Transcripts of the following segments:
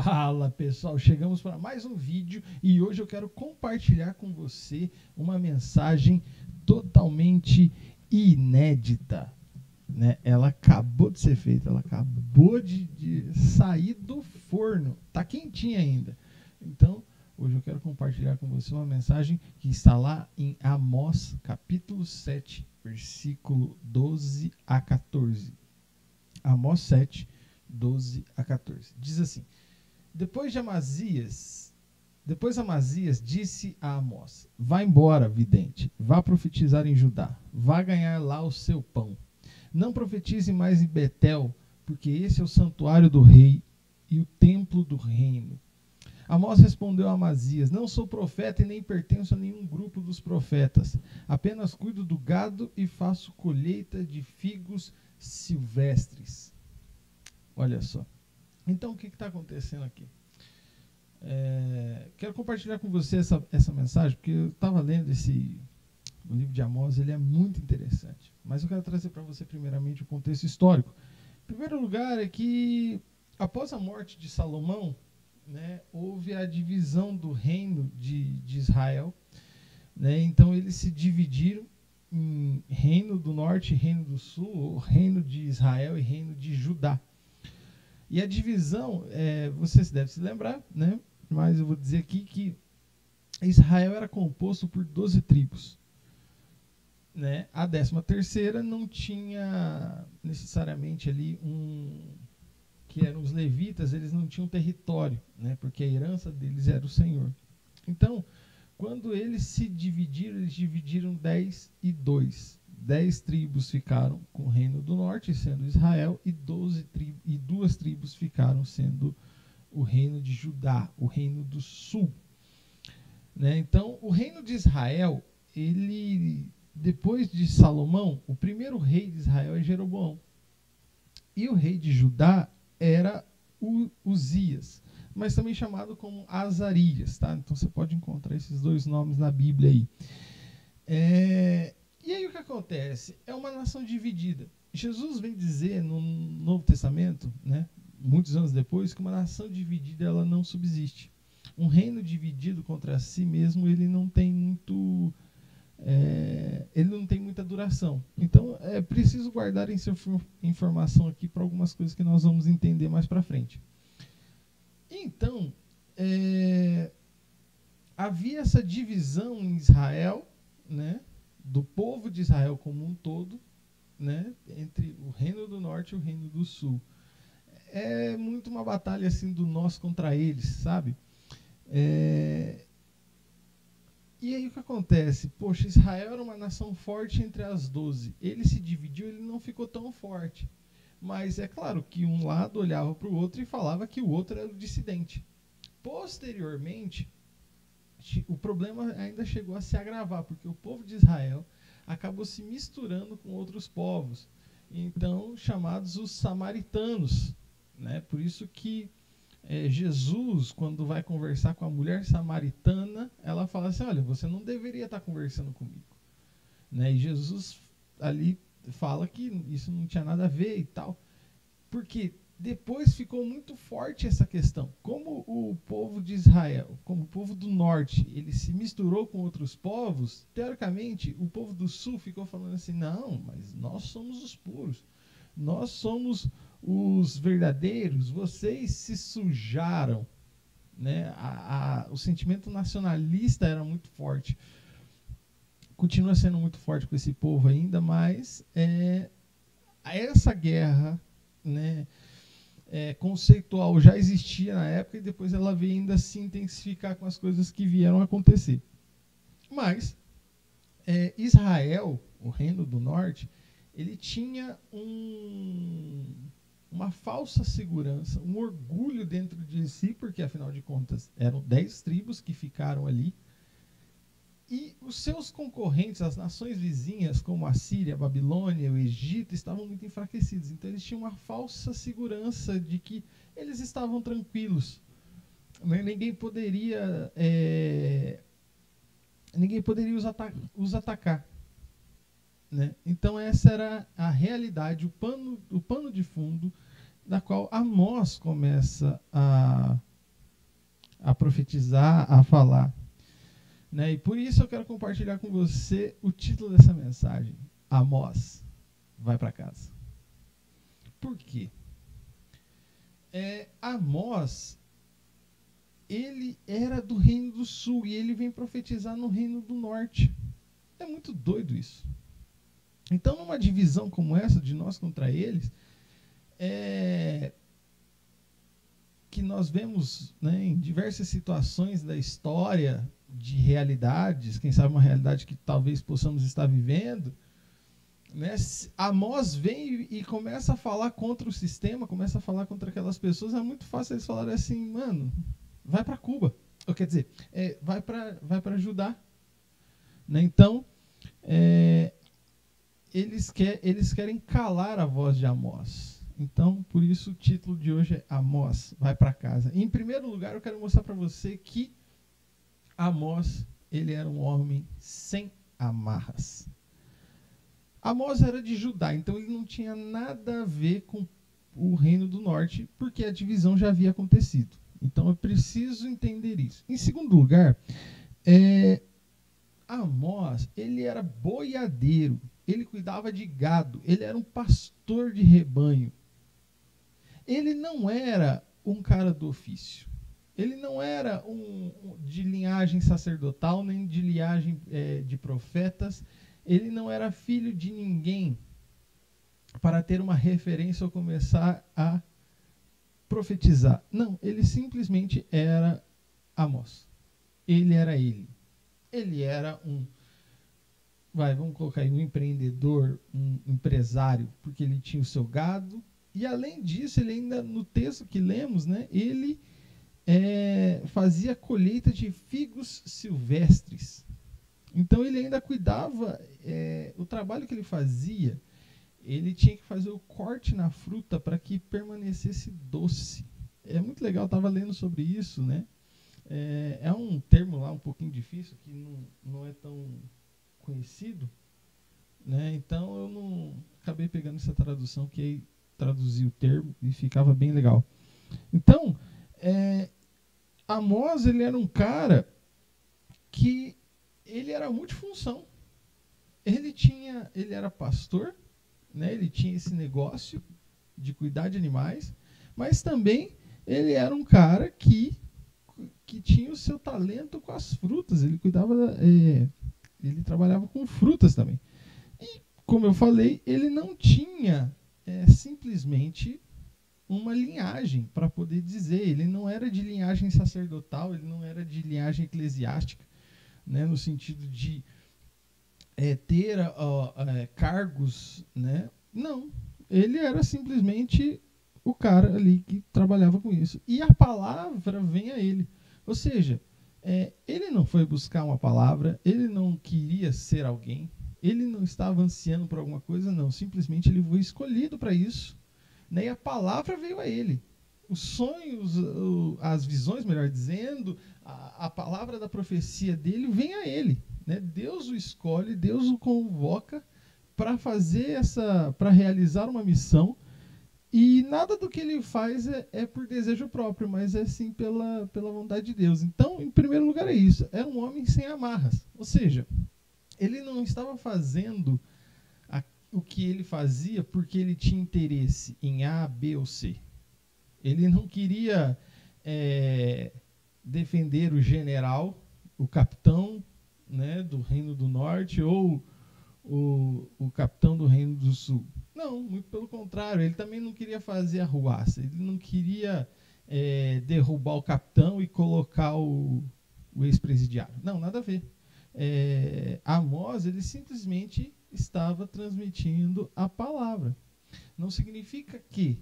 Fala pessoal, chegamos para mais um vídeo e hoje eu quero compartilhar com você uma mensagem totalmente inédita, né? Ela acabou de ser feita, ela acabou de sair do forno, tá quentinha ainda. Então, hoje eu quero compartilhar com você uma mensagem que está lá em Amós, capítulo 7, versículo 12 a 14. Amós 7, 12 a 14. Diz assim: Depois Amazias disse a Amós: Vá embora, vidente, vá profetizar em Judá, vá ganhar lá o seu pão. Não profetize mais em Betel, porque esse é o santuário do rei e o templo do reino. Amós respondeu a Amazias: Não sou profeta e nem pertenço a nenhum grupo dos profetas. Apenas cuido do gado e faço colheita de figos silvestres. Olha só. Então, o que está acontecendo aqui? Quero compartilhar com você essa mensagem, porque eu estava lendo o livro de Amós, ele é muito interessante. Mas eu quero trazer para você, primeiramente, o contexto histórico. Em primeiro lugar, é que, após a morte de Salomão, né, houve a divisão do reino de Israel. Né, então, eles se dividiram em reino do norte e reino do sul, ou reino de Israel e reino de Judá. E a divisão, você deve se lembrar, né? Mas eu vou dizer aqui que Israel era composto por 12 tribos. Né? A 13ª não tinha necessariamente ali que eram os levitas, eles não tinham território, né? Porque a herança deles era o Senhor. Então, quando eles se dividiram, eles dividiram 10 e 2. 10 tribos ficaram com o reino do norte, sendo Israel, e 2 tribos ficaram sendo o reino de Judá, o reino do sul. Né? Então, o reino de Israel, depois de Salomão, o primeiro rei de Israel é Jeroboão. E o rei de Judá era Uzias, mas também chamado como Azarias. Tá? Então, você pode encontrar esses dois nomes na Bíblia aí. E aí o que acontece? É uma nação dividida. Jesus vem dizer no Novo Testamento, né, muitos anos depois, que uma nação dividida ela não subsiste. Um reino dividido contra si mesmo, ele não tem muita duração. Então, é preciso guardar essa informação aqui para algumas coisas que nós vamos entender mais para frente. Então, havia essa divisão em Israel, né, do povo de Israel como um todo, né, entre o reino do norte e o reino do sul. É muito uma batalha assim do nós contra eles, sabe? E aí o que acontece? Poxa, Israel era uma nação forte entre as 12. Ele se dividiu, ele não ficou tão forte. Mas é claro que um lado olhava para o outro e falava que o outro era o dissidente. Posteriormente, o problema ainda chegou a se agravar, porque o povo de Israel acabou se misturando com outros povos, então chamados os samaritanos. Né? Por isso que Jesus, quando vai conversar com a mulher samaritana, ela fala assim: olha, você não deveria estar conversando comigo. Né? E Jesus ali fala que isso não tinha nada a ver e tal, porque depois ficou muito forte essa questão. Como o povo de Israel, como o povo do norte, ele se misturou com outros povos, teoricamente, o povo do sul ficou falando assim: não, mas nós somos os puros, nós somos os verdadeiros, vocês se sujaram. Né? O sentimento nacionalista era muito forte. Continua sendo muito forte com esse povo ainda, mas essa guerra, né, conceitual já existia na época e depois ela veio ainda se intensificar com as coisas que vieram a acontecer. Mas Israel, o reino do norte, ele tinha uma falsa segurança, um orgulho dentro de si, porque afinal de contas eram 10 tribos que ficaram ali. E os seus concorrentes, as nações vizinhas, como a Síria, a Babilônia, o Egito, estavam muito enfraquecidos. Então eles tinham uma falsa segurança de que eles estavam tranquilos. Ninguém poderia os atacar. Né? Então essa era a realidade, o pano de fundo da qual Amós começa a a profetizar, a falar. Né? E por isso eu quero compartilhar com você o título dessa mensagem. Amós, vai para casa. Por quê? Amós, ele era do reino do sul e ele vem profetizar no reino do norte. É muito doido isso. Então, numa divisão como essa, de nós contra eles, que nós vemos, né, em diversas situações da história, de realidades, quem sabe uma realidade que talvez possamos estar vivendo, né, Amós vem e começa a falar contra o sistema, começa a falar contra aquelas pessoas. É muito fácil eles falarem assim, mano, vai para Cuba. Ou quer dizer, vai para Judá. Né? Então, eles querem calar a voz de Amós. Então, por isso o título de hoje é Amós, vai para casa. Em primeiro lugar, eu quero mostrar para você que Amós, ele era um homem sem amarras. Amós era de Judá, então ele não tinha nada a ver com o reino do norte, porque a divisão já havia acontecido. Então eu preciso entender isso. Em segundo lugar, Amós, ele era boiadeiro, ele cuidava de gado, ele era um pastor de rebanho. Ele não era um cara do ofício. Ele não era de linhagem sacerdotal, nem de linhagem de profetas. Ele não era filho de ninguém para ter uma referência ou começar a profetizar. Não, ele simplesmente era Amós. Ele era ele. Ele era vamos colocar aí, um empreendedor, um empresário, porque ele tinha o seu gado. E além disso, ele ainda, no texto que lemos, né, ele fazia colheita de figos silvestres. Então ele ainda cuidava, o trabalho que ele fazia, ele tinha que fazer o corte na fruta para que permanecesse doce. É muito legal, eu estava lendo sobre isso, né? É um termo lá um pouquinho difícil, que não é tão conhecido, né? Então eu não acabei pegando essa tradução, que aí traduzia o termo e ficava bem legal. Então, Amós, ele era um cara que ele era multifunção. Ele era pastor, né? Ele tinha esse negócio de cuidar de animais, mas também ele era um cara que tinha o seu talento com as frutas. Ele cuidava, ele trabalhava com frutas também. E, como eu falei, ele não tinha simplesmente uma linhagem para poder dizer. Ele não era de linhagem sacerdotal, ele não era de linhagem eclesiástica, né, no sentido de ter cargos, né? Não, ele era simplesmente o cara ali que trabalhava com isso. E a palavra vem a ele. Ou seja, ele não foi buscar uma palavra, ele não queria ser alguém, ele não estava ansiando por alguma coisa, não. Simplesmente ele foi escolhido para isso, né? E a palavra veio a ele. Os sonhos, as visões, melhor dizendo, a palavra da profecia dele vem a ele. Né? Deus o escolhe, Deus o convoca para para realizar uma missão. E nada do que ele faz é por desejo próprio, mas é sim pela vontade de Deus. Então, em primeiro lugar, é isso. É um homem sem amarras. Ou seja, ele não estava fazendo o que ele fazia porque ele tinha interesse em A, B ou C. Ele não queria defender o general, o capitão, né, do Reino do Norte ou o capitão do Reino do Sul. Não, muito pelo contrário. Ele também não queria fazer arruaça. Ele não queria derrubar o capitão e colocar o ex-presidiário. Não, nada a ver. Amós, ele simplesmente estava transmitindo a palavra. Não significa que,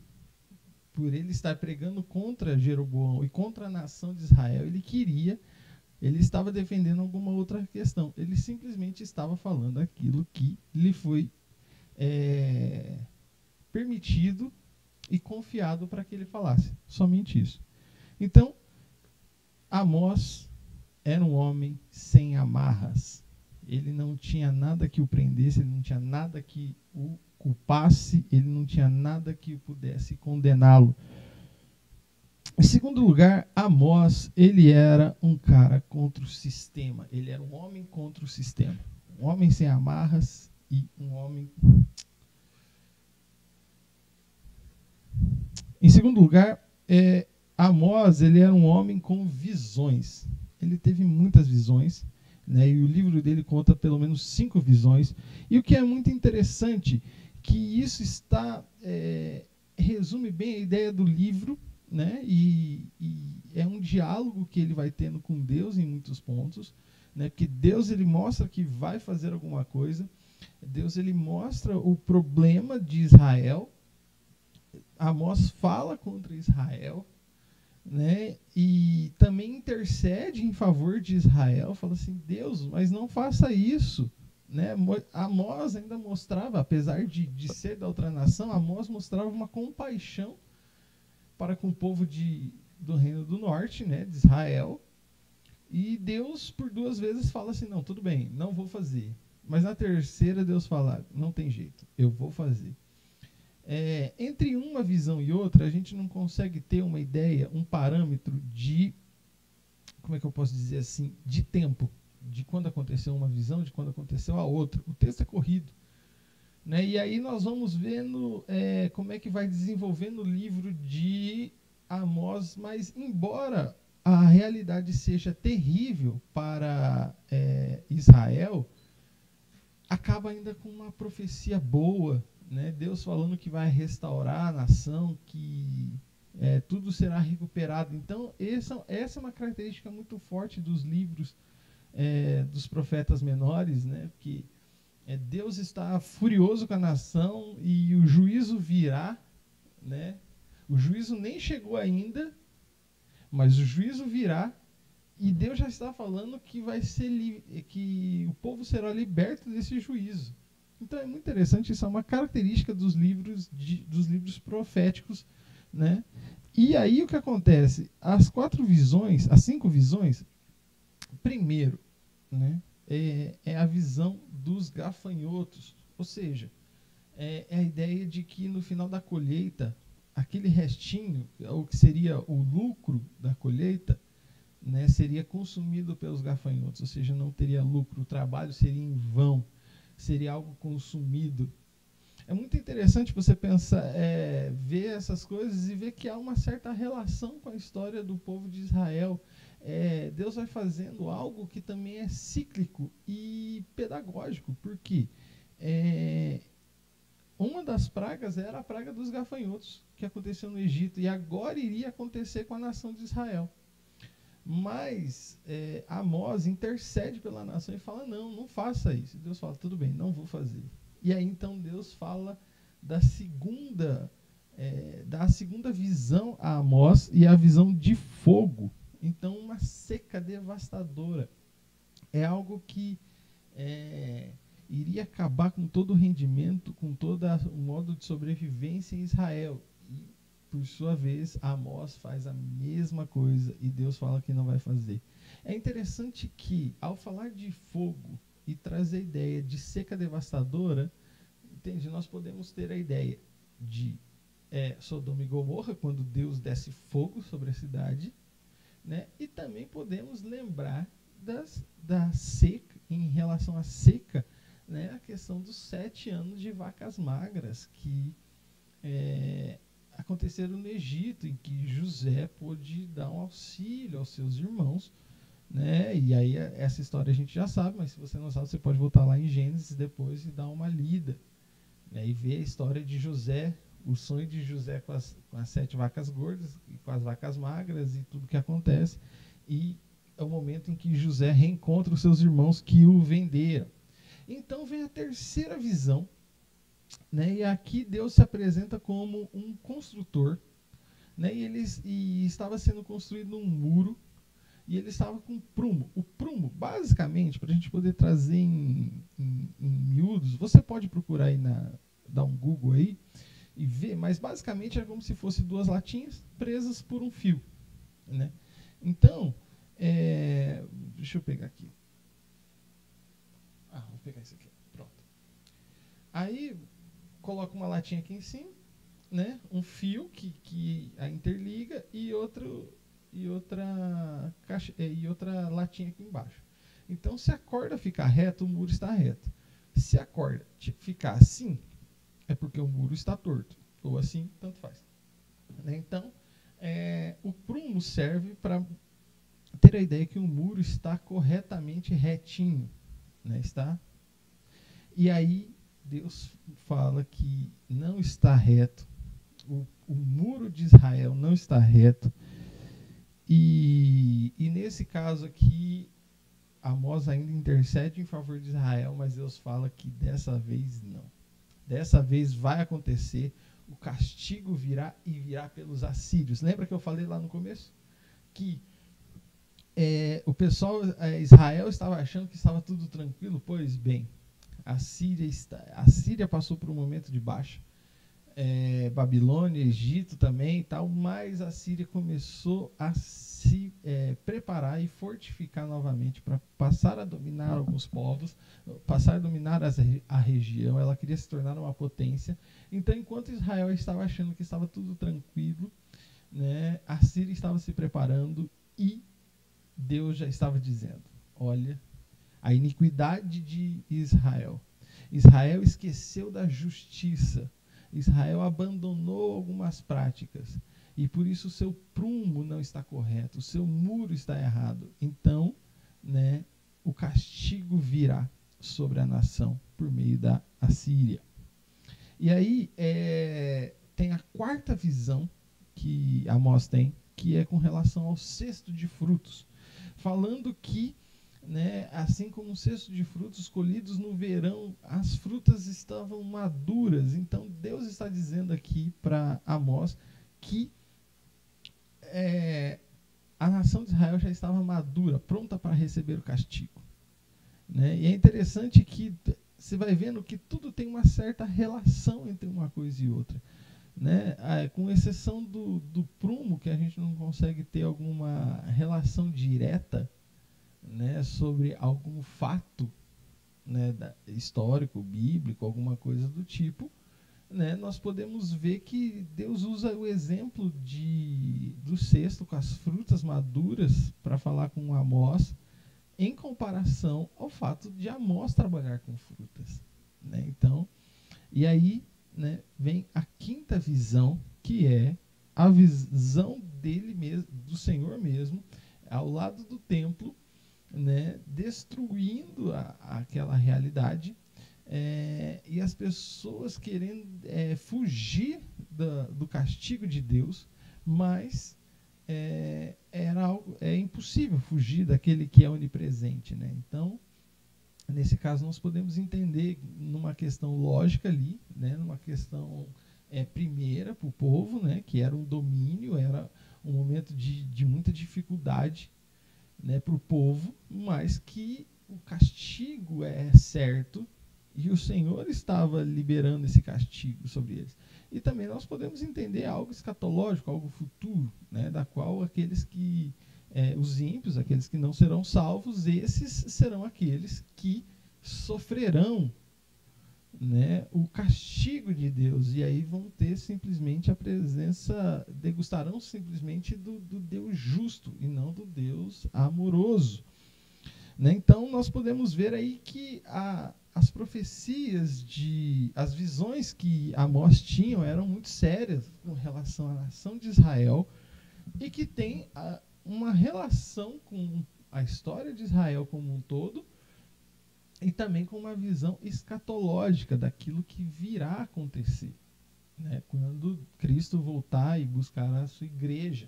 por ele estar pregando contra Jeroboão e contra a nação de Israel, ele estava defendendo alguma outra questão. Ele simplesmente estava falando aquilo que lhe foi permitido e confiado para que ele falasse. Somente isso. Então, Amós era um homem sem amarras. Ele não tinha nada que o prendesse, ele não tinha nada que o culpasse, ele não tinha nada que pudesse condená-lo. Em segundo lugar, Amós, ele era um cara contra o sistema. Ele era um homem contra o sistema. Um homem sem amarras e um homem... Em segundo lugar, Amós, ele era um homem com visões. Ele teve muitas visões, né? E o livro dele conta pelo menos 5 visões. E o que é muito interessante, que isso resume bem a ideia do livro, né? E é um diálogo que ele vai tendo com Deus em muitos pontos, né? Porque Deus, ele mostra que vai fazer alguma coisa. Deus, ele mostra o problema de Israel. Amós fala contra Israel, né? E também intercede em favor de Israel, fala assim: Deus, mas não faça isso, né? Amós ainda mostrava, apesar de ser da outra nação, Amós mostrava uma compaixão para com o povo do Reino do Norte, né? De Israel. E Deus, por 2 vezes, fala assim: não, tudo bem, não vou fazer. Mas na terceira, Deus fala: não tem jeito, eu vou fazer. Entre uma visão e outra, a gente não consegue ter uma ideia, um parâmetro de, como é que eu posso dizer assim, de tempo, de quando aconteceu uma visão, de quando aconteceu a outra. O texto é corrido, né? E aí nós vamos vendo como é que vai desenvolvendo o livro de Amós, mas embora a realidade seja terrível para Israel, acaba ainda com uma profecia boa, né? Deus falando que vai restaurar a nação, que tudo será recuperado. Então, essa é uma característica muito forte dos livros dos profetas menores, né? Que Deus está furioso com a nação e o juízo virá, né? O juízo nem chegou ainda, mas o juízo virá. E Deus já está falando que que o povo será liberto desse juízo. Então é muito interessante, isso é uma característica dos livros proféticos, né? E aí o que acontece? As 5 visões, primeiro, né, é a visão dos gafanhotos, ou seja, é a ideia de que no final da colheita, aquele restinho, o que seria o lucro da colheita, né, seria consumido pelos gafanhotos, ou seja, não teria lucro, o trabalho seria em vão, seria algo consumido. É muito interessante você pensar, ver essas coisas e ver que há uma certa relação com a história do povo de Israel. Deus vai fazendo algo que também é cíclico e pedagógico, porque uma das pragas era a praga dos gafanhotos, que aconteceu no Egito, e agora iria acontecer com a nação de Israel. Mas Amós intercede pela nação e fala: não faça isso. Deus fala: tudo bem, não vou fazer. E aí então Deus fala da segunda visão a Amós, e a visão de fogo. Então, uma seca devastadora. É algo que iria acabar com todo o rendimento, com todo o modo de sobrevivência em Israel. E por sua vez, Amós faz a mesma coisa e Deus fala que não vai fazer. É interessante que, ao falar de fogo e trazer a ideia de seca devastadora, entende? Nós podemos ter a ideia de Sodoma e Gomorra, quando Deus desce fogo sobre a cidade, né? E também podemos lembrar da seca, em relação à seca, né? A questão dos 7 anos de vacas magras que aconteceram no Egito, em que José pôde dar um auxílio aos seus irmãos, né? E aí essa história a gente já sabe, mas se você não sabe, você pode voltar lá em Gênesis depois e dar uma lida, né? E ver a história de José, o sonho de José com as 7 vacas gordas e com as vacas magras e tudo que acontece. E é o momento em que José reencontra os seus irmãos que o venderam. Então vem a terceira visão, né? E aqui Deus se apresenta como um construtor, né? E estava sendo construído um muro, e ele estava com prumo. O prumo, basicamente, para a gente poder trazer em miúdos, você pode procurar aí, dar um Google aí e ver, mas basicamente é como se fosse 2 latinhas presas por um fio, né? Então, deixa eu pegar aqui. Vou pegar esse aqui. Pronto. Aí, coloca uma latinha aqui em cima, né, um fio que a interliga e outra latinha aqui embaixo. Então, se a corda ficar reta, o muro está reto. Se a corda ficar assim, é porque o muro está torto. Ou assim, tanto faz. Então, o prumo serve para ter a ideia que o muro está corretamente retinho. Né? Está? E aí, Deus fala que não está reto. O muro de Israel não está reto. E nesse caso aqui, Amós ainda intercede em favor de Israel, mas Deus fala que dessa vez não. Dessa vez vai acontecer, o castigo virá e virá pelos assírios. Lembra que eu falei lá no começo? Que o pessoal, Israel estava achando que estava tudo tranquilo? Pois bem, a Síria passou por um momento de baixa. Babilônia, Egito também e tal, mas a Síria começou a se preparar e fortificar novamente para passar a dominar alguns povos, passar a dominar a região. Ela queria se tornar uma potência. Então, enquanto Israel estava achando que estava tudo tranquilo, né, a Síria estava se preparando e Deus já estava dizendo: olha, a iniquidade de Israel. Israel esqueceu da justiça. Israel abandonou algumas práticas e por isso o seu prumo não está correto, o seu muro está errado. Então, né, o castigo virá sobre a nação por meio da Assíria. E aí tem a quarta visão que Amós tem, que é com relação ao cesto de frutos, falando que, né, assim como um cesto de frutos colhidos no verão, as frutas estavam maduras. Então Deus está dizendo aqui para Amós que a nação de Israel já estava madura, pronta para receber o castigo. Né? E é interessante que você vai vendo que tudo tem uma certa relação entre uma coisa e outra. Né? Com exceção do prumo, que a gente não consegue ter alguma relação direta, né, sobre algum fato, né, histórico, bíblico, alguma coisa do tipo, né, nós podemos ver que Deus usa o exemplo do cesto com as frutas maduras para falar com Amós, em comparação ao fato de Amós trabalhar com frutas. Né? Então, e aí, né, vem a quinta visão, que é a visão dele mesmo, do Senhor mesmo, ao lado do templo, né, destruindo aquela realidade, e as pessoas querendo fugir do castigo de Deus, mas é impossível fugir daquele que é onipresente. Né? Então, nesse caso, nós podemos entender numa questão lógica ali, né, numa questão primeira para o povo, né, que era um domínio, era um momento de muita dificuldade, né, para o povo, mas que o castigo é certo e o Senhor estava liberando esse castigo sobre eles. E também nós podemos entender algo escatológico, algo futuro, né, da qual aqueles que, os ímpios, aqueles que não serão salvos, esses serão aqueles que sofrerão, né, o castigo de Deus, e aí vão ter simplesmente a presença, degustarão simplesmente do Deus justo e não do Deus amoroso. Né? Então nós podemos ver aí que as profecias, as visões que Amós tinha eram muito sérias com relação à nação de Israel e que tem uma relação com a história de Israel como um todo, e também com uma visão escatológica daquilo que virá a acontecer, né, quando Cristo voltar e buscar a sua igreja.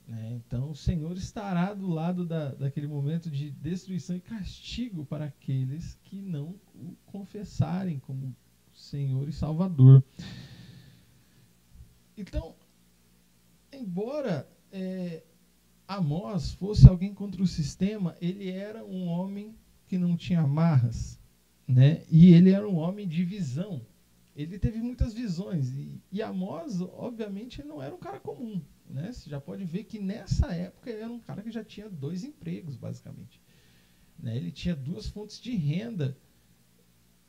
Né? Então o Senhor estará do lado daquele momento de destruição e castigo para aqueles que não o confessarem como Senhor e Salvador. Então, embora Amós fosse alguém contra o sistema, ele era um homem que não tinha amarras, né? E ele era um homem de visão. Ele teve muitas visões. E Amós, obviamente, não era um cara comum. Né? Você já pode ver que nessa época ele era um cara que já tinha 2 empregos, basicamente. Né? Ele tinha 2 fontes de renda.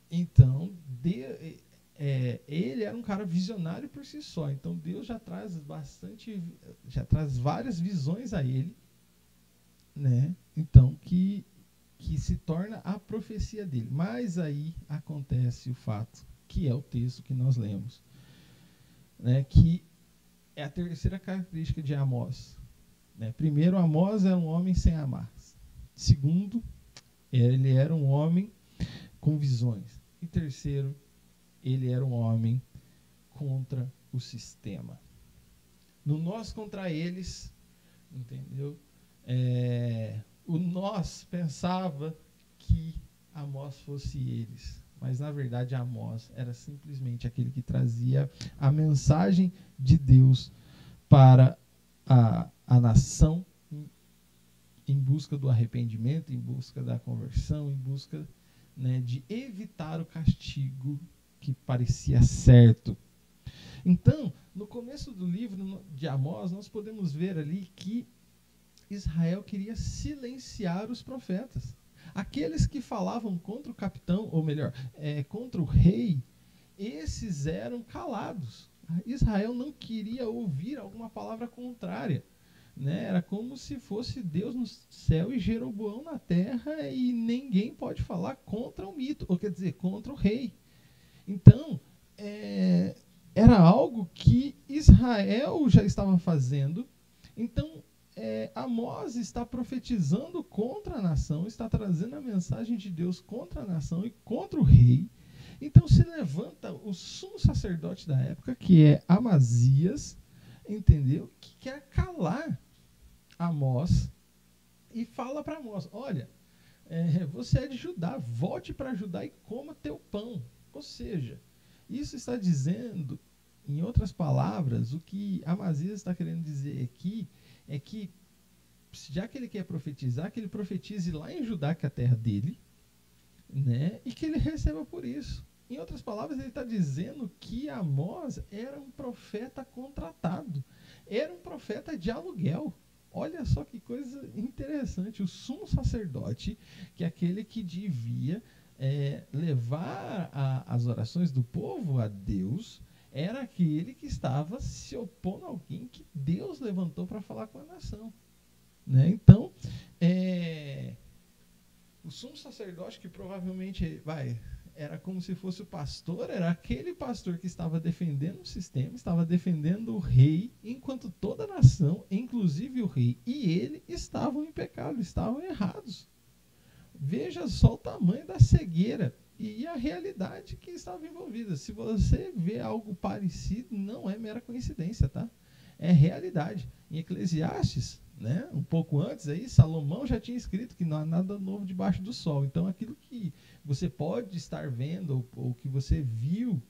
Então, ele era um cara visionário por si só. Então Deus já traz várias visões a ele, né? Então que se torna a profecia dele. Mas aí acontece o fato, que é o texto que nós lemos, né? Que é a terceira característica de Amós. Né? Primeiro, Amós era um homem sem amar. Segundo, ele era um homem com visões. E terceiro, ele era um homem contra o sistema. No nós contra eles, entendeu? O nós pensava que Amós fosse eles, mas na verdade Amós era simplesmente aquele que trazia a mensagem de Deus para a nação, em busca do arrependimento, em busca da conversão, em busca, né, de evitar o castigo que parecia certo. Então, no começo do livro de Amós, nós podemos ver ali que Israel queria silenciar os profetas. Aqueles que falavam contra o capitão, ou melhor, contra o rei, esses eram calados. Israel não queria ouvir alguma palavra contrária. Né? Era como se fosse Deus no céu e Jeroboão na terra, e ninguém pode falar contra o mito, ou quer dizer, contra o rei. Então, era algo que Israel já estava fazendo. Então, Amós está profetizando contra a nação, está trazendo a mensagem de Deus contra a nação e contra o rei. Então se levanta o sumo sacerdote da época, que é Amazias, entendeu? Que quer calar Amós e fala para Amós: olha, você é de Judá, volte para Judá e coma teu pão. Ou seja, isso está dizendo, em outras palavras, o que Amazias está querendo dizer aqui é que, já que ele quer profetizar, que ele profetize lá em Judá, que é a terra dele, né, e que ele receba por isso. Em outras palavras, ele está dizendo que Amós era um profeta contratado, era um profeta de aluguel. Olha só que coisa interessante. O sumo sacerdote, que é aquele que devia levar as orações do povo a Deus, era aquele que estava se opondo a alguém que Deus levantou para falar com a nação. Né? Então, o sumo sacerdote, que provavelmente era como se fosse o pastor, era aquele pastor que estava defendendo o sistema, estava defendendo o rei, enquanto toda a nação, inclusive o rei e ele, estavam em pecado, estavam errados. Veja só o tamanho da cegueira e a realidade que estava envolvida. Se você vê algo parecido, não é mera coincidência, tá? É realidade. Em Eclesiastes, né, um pouco antes, aí, Salomão já tinha escrito que não há nada novo debaixo do sol. Então, aquilo que você pode estar vendo ou que você viu,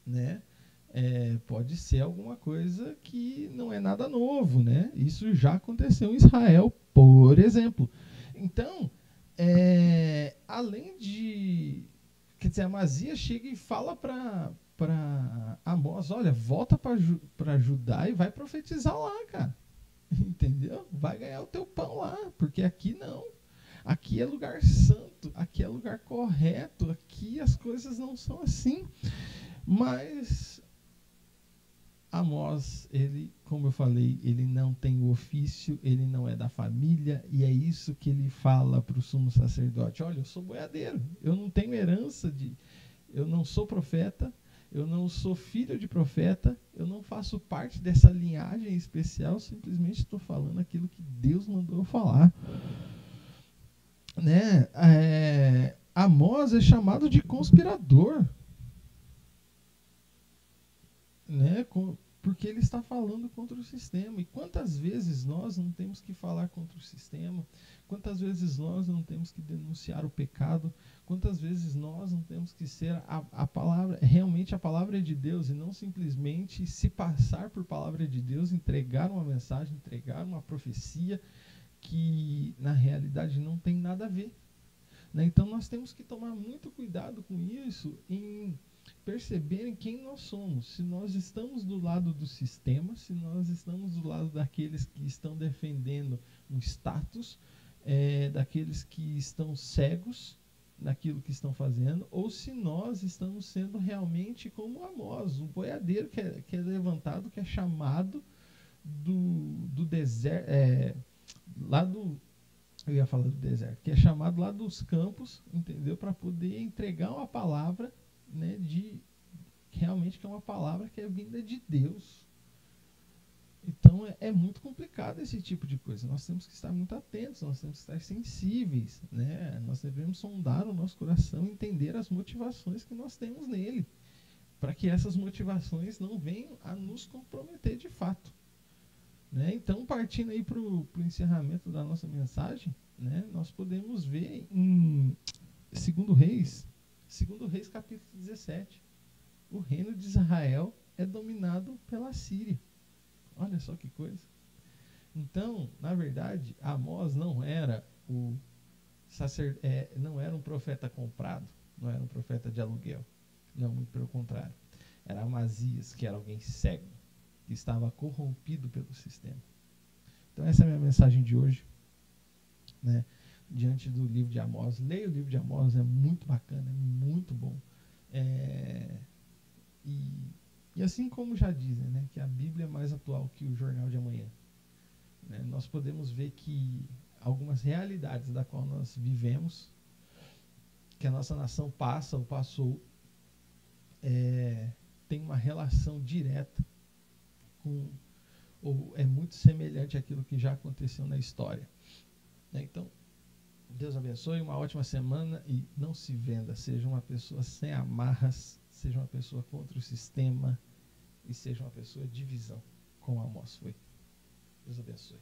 né, pode ser alguma coisa que não é nada novo. Né? Isso já aconteceu em Israel, por exemplo. Então, além de... Quer dizer, Amazias chega e fala para Amós: olha, volta para Judá e vai profetizar lá, cara. Entendeu? Vai ganhar o teu pão lá, porque aqui não. Aqui é lugar santo, aqui é lugar correto, aqui as coisas não são assim. Mas Amós, ele, como eu falei, ele não tem o ofício, ele não é da família, e é isso que ele fala para o sumo sacerdote: olha, eu sou boiadeiro, eu não tenho herança eu não sou profeta, eu não sou filho de profeta, eu não faço parte dessa linhagem especial, simplesmente estou falando aquilo que Deus mandou eu falar. Né? Amós é chamado de conspirador. Né? Porque ele está falando contra o sistema. E quantas vezes nós não temos que falar contra o sistema? Quantas vezes nós não temos que denunciar o pecado? Quantas vezes nós não temos que ser a palavra, realmente a palavra de Deus, e não simplesmente se passar por palavra de Deus, entregar uma mensagem, entregar uma profecia que na realidade não tem nada a ver. Né? Então nós temos que tomar muito cuidado com isso, em perceberem quem nós somos. Se nós estamos do lado do sistema, se nós estamos do lado daqueles que estão defendendo um status, daqueles que estão cegos, naquilo que estão fazendo, ou se nós estamos sendo realmente como Amós, um boiadeiro que é levantado, que é chamado do deserto, lá do, eu ia falar do deserto, que é chamado lá dos campos, entendeu? Para poder entregar uma palavra, né, realmente que é uma palavra que é vinda de Deus. Então é muito complicado esse tipo de coisa. Nós temos que estar muito atentos, nós temos que estar sensíveis, né? Nós devemos sondar o nosso coração, entender as motivações que nós temos nele, para que essas motivações não venham a nos comprometer de fato. Né? Então, partindo aí para o encerramento da nossa mensagem, né, nós podemos ver em 2 Reis capítulo 17, o reino de Israel é dominado pela Síria. Olha só que coisa. Então, na verdade, Amós não era não era um profeta comprado, não era um profeta de aluguel. Não, muito pelo contrário. Era Amazias, que era alguém cego, que estava corrompido pelo sistema. Então essa é a minha mensagem de hoje, né? Diante do livro de Amós. Leia o livro de Amós, é muito bacana, é muito bom. E assim como já dizem, né, que a Bíblia é mais atual que o jornal de amanhã, né, nós podemos ver que algumas realidades da qual nós vivemos, que a nossa nação passa ou passou, tem uma relação direta com, ou é muito semelhante àquilo que já aconteceu na história. Né? Então, Deus abençoe, uma ótima semana e não se venda. Seja uma pessoa sem amarras, seja uma pessoa contra o sistema e seja uma pessoa de visão, como Amós foi. Deus abençoe.